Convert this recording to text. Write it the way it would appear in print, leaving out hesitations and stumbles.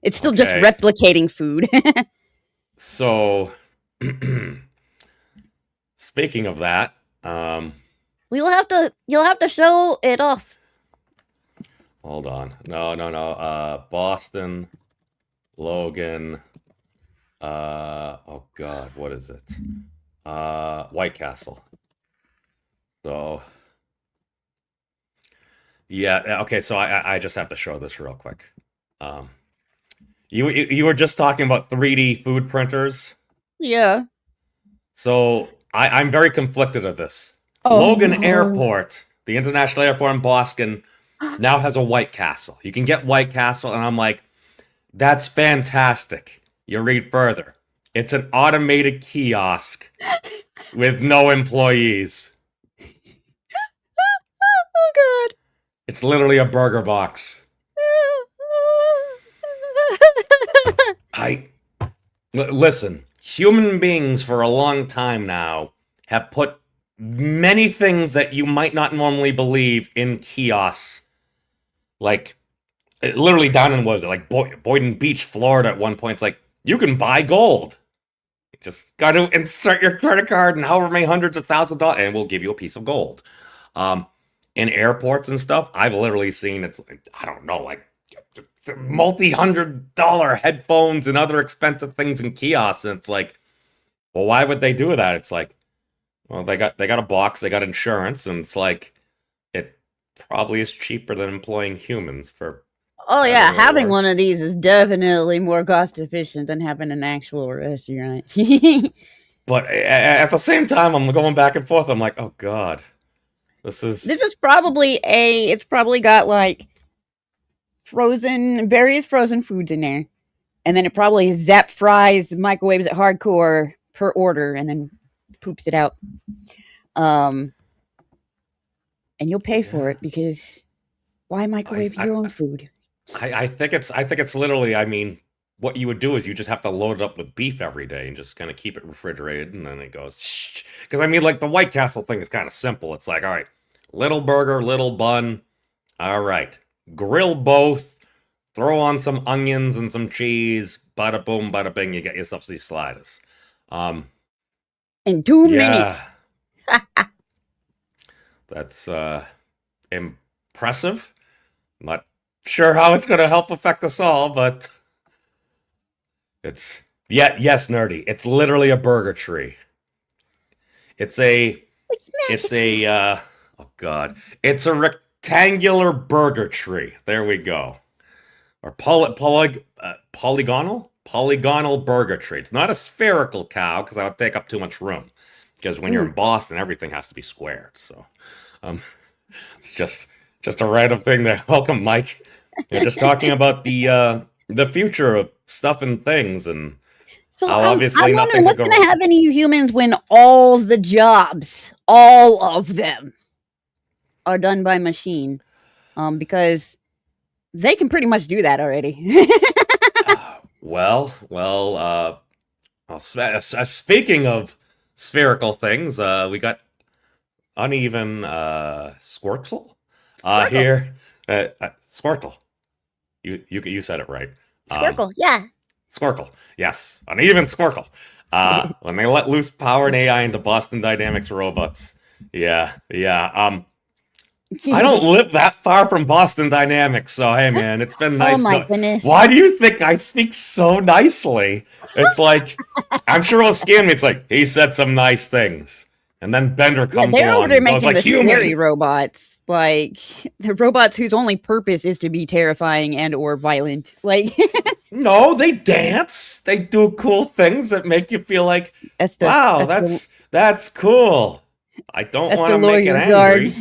It's still just replicating food. So, speaking of that, you'll have to show it off. Hold on. No. Boston, Logan. Oh God, what is it? White Castle. So, yeah. Okay, so I just have to show this real quick. You were just talking about 3D food printers. Yeah. So I'm very conflicted of this. Oh, Logan Airport, the international airport in Boston, now has a White Castle. You can get White Castle, and I'm like, that's fantastic. You read further. It's an automated kiosk with no employees. Oh, God. It's literally a burger box. Listen, human beings for a long time now have put many things that you might not normally believe in kiosks. Like, literally down in, what was it, like Boynton Beach, Florida at one point, it's like, you can buy gold. You just got to insert your credit card and however many hundreds of thousands of dollars, and we'll give you a piece of gold. In airports and stuff, I've literally seen, it's, I don't know, like, multi-$100 headphones and other expensive things in kiosks, and it's like, well, why would they do that? It's like, well, they got a box, they got insurance, and it's like, it probably is cheaper than employing humans for. Oh yeah, having one of these is definitely more cost efficient than having an actual restaurant. But at the same time, I'm going back and forth. I'm like, oh God, this is probably it's probably got like various frozen foods in there, and then it probably zap fries, microwaves it hardcore per order, and then poops it out. And you'll pay for it because why microwave your own food? I think it's literally, I mean, what you would do is you just have to load it up with beef every day and just kind of keep it refrigerated, and then it goes, because I mean, like, the White Castle thing is kind of simple. It's like, all right, little burger, little bun, all right, grill both, throw on some onions and some cheese, bada boom, bada bing, you get yourself these sliders. In 2 minutes. That's impressive. Not sure how it's going to help affect us all, but yes, nerdy. It's literally a burger tree. It's a oh God, it's a rectangular burger tree. There we go. Or polygonal burger tree. It's not a spherical cow because that would take up too much room. Because when you're in Boston, everything has to be squared. So, it's just a random thing there. Welcome, Mike. You're just talking about the future of stuff and things, and so obviously I'm wondering what's going to happen to you humans when all the jobs, all of them, are done by machine, because they can pretty much do that already. Speaking of spherical things, we got uneven Squirtle here. Squirtle. You said it right. Squircle, yeah. Squircle, yes. Uneven Squircle. When they let loose power and AI into Boston Dynamics robots. Yeah. I don't live that far from Boston Dynamics, so hey man, it's been nice. Oh my goodness. Why do you think I speak so nicely? It's like, I'm sure he'll scan me. It's like, he said some nice things. And then Bender comes they're along. over there making the scary robots. Like, the robots whose only purpose is to be terrifying and or violent. Like, no, they dance. They do cool things that make you feel like, wow, that's cool. I don't want to make it angry.